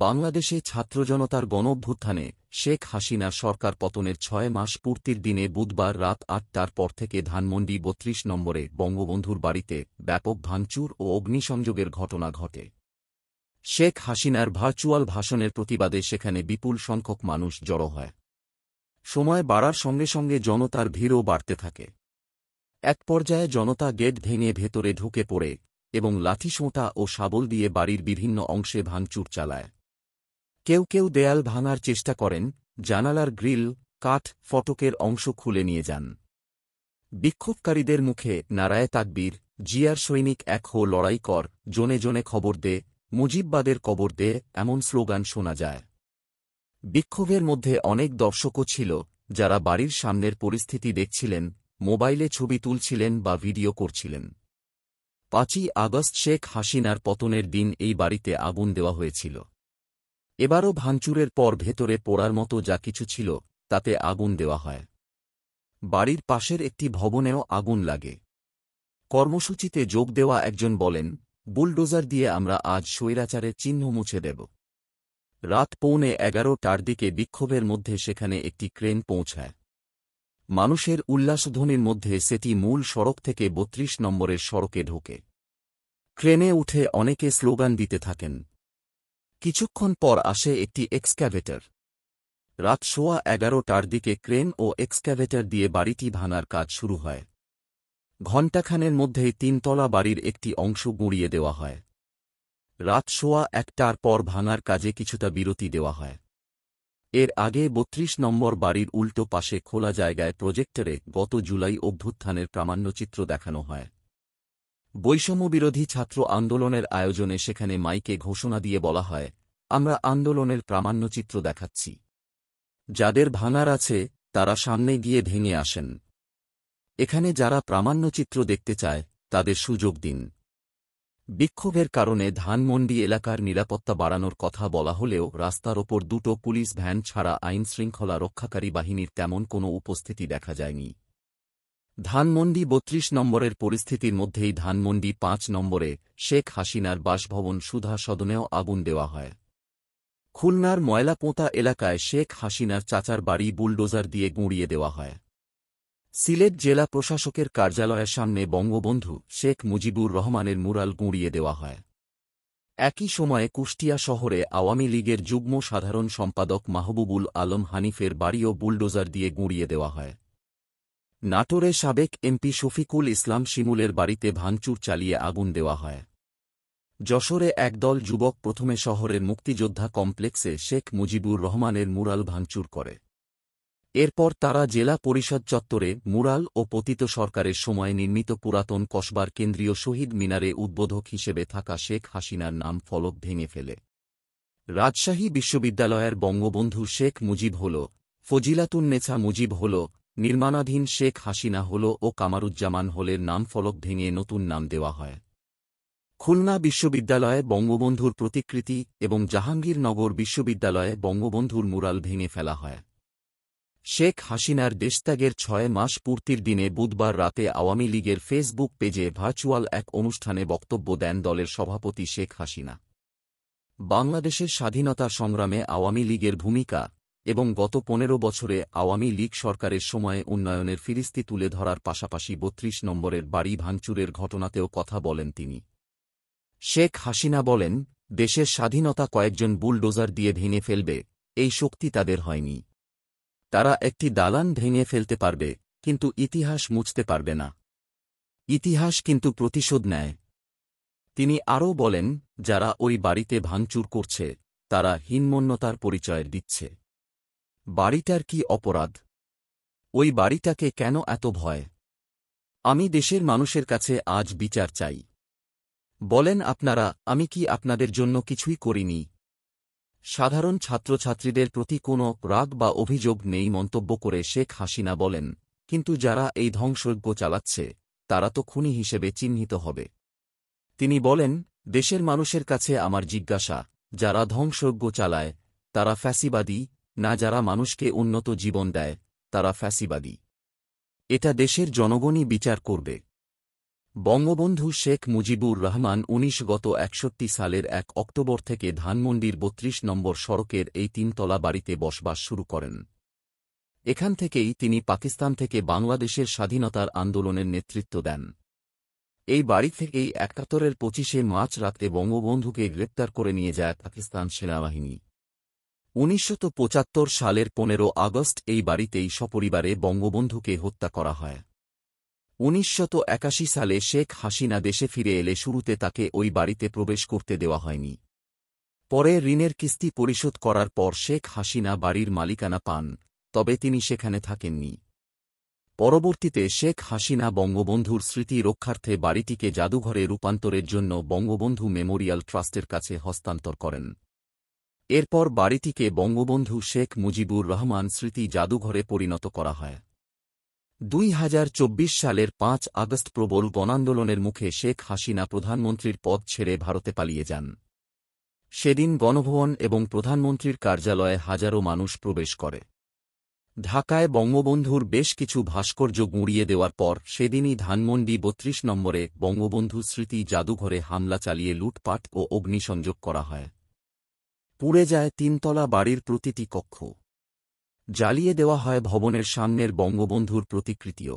বাংলাদেশে ছাত্রজনতার গণঅভ্যুত্থানে শেখ হাসিনার সরকার পতনের ৬ মাস পূর্তির দিনে বুধবার রাত ৮টার পর থেকে ধানমন্ডি ৩২ নম্বরে বঙ্গবন্ধুর বাড়িতে ব্যাপক ভাঙচুর ও অগ্নিসংযোগের ঘটনা ঘটে। শেখ হাসিনার ভার্চুয়াল ভাষণের প্রতিবাদে সেখানে বিপুল সংখ্যক মানুষ জড়ো হয়। সময় বাড়ার সঙ্গে সঙ্গে জনতার ভিড়ও বাড়তে থাকে। এক পর্যায়ে জনতা গেট ভেঙে ভেতরে ঢুকে পড়ে এবং লাঠিসোঁটা ও শাবল দিয়ে বাড়ির বিভিন্ন অংশে ভাঙচুর চালায়। কেউ কেউ দেয়াল ভাঙার চেষ্টা করেন, জানালার গ্রিল, কাঠ, ফটকের অংশ খুলে নিয়ে যান। বিক্ষোভকারীদের মুখে নারায়ে তাকবীর, জিয়ার সৈনিক এক হো লড়াই কর, জনে জনে খবর দে, মুজিববাদের কবর দে এমন স্লোগান শোনা যায়। বিক্ষোভের মধ্যে অনেক দর্শকও ছিল, যারা বাড়ির সামনের পরিস্থিতি দেখছিলেন, মোবাইলে ছবি তুলছিলেন বা ভিডিও করছিলেন। ৫ই আগস্ট শেখ হাসিনার পতনের দিন এই বাড়িতে আগুন দেওয়া হয়েছিল। এবারও ভাঙচুরের পর ভেতরে পোড়ার মতো যা কিছু ছিল তাতে আগুন দেওয়া হয়। বাড়ির পাশের একটি ভবনেও আগুন লাগে। কর্মসূচিতে যোগ দেওয়া একজন বলেন, বুলডোজার দিয়ে আমরা আজ স্বৈরাচারের চিহ্ন মুছে দেব। রাত 11:15টার দিকে বিক্ষোভের মধ্যে সেখানে একটি ক্রেন পৌঁছায়। মানুষের উল্লাসধ্বনির মধ্যে সেটি মূল সড়ক থেকে ৩২ নম্বরের সড়কে ঢোকে। ক্রেনে উঠে অনেকে স্লোগান দিতে থাকেন। কিছুক্ষণ পর আসে একটি এক্সক্যাভেটর। রাত 11:15টার দিকে ক্রেন ও এক্সক্যাভেটর দিয়ে বাড়িটি ভাঙার কাজ শুরু হয়। ঘণ্টাখানের মধ্যেই ৩তলা বাড়ির একটি অংশ গুঁড়িয়ে দেওয়া হয়। রাত ১টার পর ভাঙার কাজে কিছুটা বিরতি দেওয়া হয়। এর আগে ৩২ নম্বর বাড়ির উল্টো পাশে খোলা জায়গায় প্রজেক্টরে গত জুলাই অভ্যুত্থানের প্রামাণ্যচিত্র দেখানো হয়। বৈষম্যবিরোধী ছাত্র আন্দোলনের আয়োজনে সেখানে মাইকে ঘোষণা দিয়ে বলা হয়, আমরা আন্দোলনের প্রামাণ্যচিত্র দেখাচ্ছি। যাদের ভাঙার আছে তারা সামনে গিয়ে ভেঙে আসেন। এখানে যারা প্রামাণ্যচিত্র দেখতে চায় তাদের সুযোগ দিন। বিক্ষোভের কারণে ধানমন্ডি এলাকার নিরাপত্তা বাড়ানোর কথা বলা হলেও রাস্তার ওপর দুটো পুলিশ ভ্যান ছাড়া আইনশৃঙ্খলা রক্ষাকারী বাহিনীর তেমন কোনো উপস্থিতি দেখা যায়নি। ধানমন্ডি ৩২ নম্বরের পরিস্থিতির মধ্যেই ধানমন্ডি ৫ নম্বরে শেখ হাসিনার বাসভবন সুধা সদনেও আগুন দেওয়া হয়। খুলনার ময়লাপোঁতা এলাকায় শেখ হাসিনার চাচার বাড়ি বুলডোজার দিয়ে গুঁড়িয়ে দেওয়া হয়। সিলেট জেলা প্রশাসকের কার্যালয়ের সামনে বঙ্গবন্ধু শেখ মুজিবুর রহমানের মুরাল গুঁড়িয়ে দেওয়া হয়। একই সময়ে কুষ্টিয়া শহরে আওয়ামী লীগের যুগ্ম সাধারণ সম্পাদক মাহবুবুল আলম হানিফের বাড়িও বুলডোজার দিয়ে গুঁড়িয়ে দেওয়া হয়। নাটোরে সাবেক এমপি শফিকুল ইসলাম শিমুলের বাড়িতে ভাঙচুর চালিয়ে আগুন দেওয়া হয়। যশোরে একদল যুবক প্রথমে শহরের মুক্তিযোদ্ধা কমপ্লেক্সে শেখ মুজিবুর রহমানের মুরাল ভাঙচুর করে। এরপর তারা জেলা পরিষদ চত্বরে মুরাল ও পতিত সরকারের সময় নির্মিত পুরাতন কসবার কেন্দ্রীয় শহীদ মিনারে উদ্বোধক হিসেবে থাকা শেখ হাসিনার নাম ফলক ভেঙে ফেলে। রাজশাহী বিশ্ববিদ্যালয়ের বঙ্গবন্ধু শেখ মুজিব হল, ফজিলাতুন্নেছা মুজিব হল, নির্মাণাধীন শেখ হাসিনা হল ও কামারুজ্জামান হলের নাম ফলক ভেঙে নতুন নাম দেওয়া হয়। খুলনা বিশ্ববিদ্যালয়ে বঙ্গবন্ধুর প্রতিকৃতি এবং জাহাঙ্গীরনগর বিশ্ববিদ্যালয়ে বঙ্গবন্ধুর মুরাল ভেঙে ফেলা হয়। শেখ হাসিনার দেশত্যাগের ৬ মাস পূর্তির দিনে বুধবার রাতে আওয়ামী লীগের ফেসবুক পেজে ভার্চুয়াল এক অনুষ্ঠানে বক্তব্য দেন দলের সভাপতি শেখ হাসিনা। বাংলাদেশের স্বাধীনতা সংগ্রামে আওয়ামী লীগের ভূমিকা এবং গত ১৫ বছরে আওয়ামী লীগ সরকারের সময়ে উন্নয়নের ফিরিস্তি তুলে ধরার পাশাপাশি ৩২ নম্বরের বাড়ি ভাঙচুরের ঘটনাতেও কথা বলেন তিনি। শেখ হাসিনা বলেন, দেশের স্বাধীনতা কয়েকজন বুলডোজার দিয়ে ভেঙে ফেলবে, এই শক্তি তাদের হয়নি। তারা একটি দালান ভেঙে ফেলতে পারবে, কিন্তু ইতিহাস মুছতে পারবে না। ইতিহাস কিন্তু প্রতিশোধ নেয়। তিনি আরও বলেন, যারা ওই বাড়িতে ভাঙচুর করছে তারা হীনমন্যতার পরিচয় দিচ্ছে। বাড়িটার কি অপরাধ? ওই বাড়িটাকে কেন এত ভয়? আমি দেশের মানুষের কাছে আজ বিচার চাই। বলেন আপনারা, আমি কি আপনাদের জন্য কিছুই করিনি? সাধারণ ছাত্রছাত্রীদের প্রতি কোনো রাগ বা অভিযোগ নেই মন্তব্য করে শেখ হাসিনা বলেন, কিন্তু যারা এই ধ্বংসযজ্ঞ চালাচ্ছে তারা তো খুনি হিসেবে চিহ্নিত হবে। তিনি বলেন, দেশের মানুষের কাছে আমার জিজ্ঞাসা, যারা ধ্বংসযজ্ঞ চালায় তারা ফ্যাসিবাদী না, যারা মানুষকে উন্নত জীবন দেয় তারা ফ্যাসিবাদী? এটা দেশের জনগণই বিচার করবে। বঙ্গবন্ধু শেখ মুজিবুর রহমান ১৯61 সালের ১ অক্টোবর থেকে ধানমন্ডির ৩২ নম্বর সড়কের এই তিনতলা বাড়িতে বসবাস শুরু করেন। এখান থেকেই তিনি পাকিস্তান থেকে বাংলাদেশের স্বাধীনতার আন্দোলনের নেতৃত্ব দেন। এই বাড়ি থেকেই ৭১-এর ২৫শে মার্চ রাতে বঙ্গবন্ধুকে গ্রেপ্তার করে নিয়ে যায় পাকিস্তান সেনাবাহিনী। ১৯৭৫ সালের ১৫ আগস্ট এই বাড়িতেই সপরিবারে বঙ্গবন্ধুকে হত্যা করা হয়। ১৯৮১ সালে শেখ হাসিনা দেশে ফিরে এলে শুরুতে তাকে ওই বাড়িতে প্রবেশ করতে দেওয়া হয়নি। পরে ঋণের কিস্তি পরিশোধ করার পর শেখ হাসিনা বাড়ির মালিকানা পান, তবে তিনি সেখানে থাকেননি। পরবর্তীতে শেখ হাসিনা বঙ্গবন্ধুর স্মৃতি রক্ষার্থে বাড়িটিকে জাদুঘরে রূপান্তরের জন্য বঙ্গবন্ধু মেমোরিয়াল ট্রাস্টের কাছে হস্তান্তর করেন। এরপর বাড়িটিকে বঙ্গবন্ধু শেখ মুজিবুর রহমান স্মৃতি জাদুঘরে পরিণত করা হয়। ২০২৪ সালের ৫ আগস্ট প্রবল গণান্দোলনের মুখে শেখ হাসিনা প্রধানমন্ত্রীর পদ ছেড়ে ভারতে পালিয়ে যান। সেদিন গণভবন এবং প্রধানমন্ত্রীর কার্যালয়ে হাজারো মানুষ প্রবেশ করে। ঢাকায় বঙ্গবন্ধুর বেশ কিছু ভাস্কর্য গুঁড়িয়ে দেওয়ার পর সেদিনই ধানমন্ডি ৩২ নম্বরে বঙ্গবন্ধু স্মৃতি জাদুঘরে হামলা চালিয়ে লুটপাট ও অগ্নিসংযোগ করা হয়। পুড়ে যায় তিনতলা বাড়ির প্রতিটি কক্ষ। জ্বালিয়ে দেওয়া হয় ভবনের সামনের বঙ্গবন্ধুর প্রতিকৃতিও।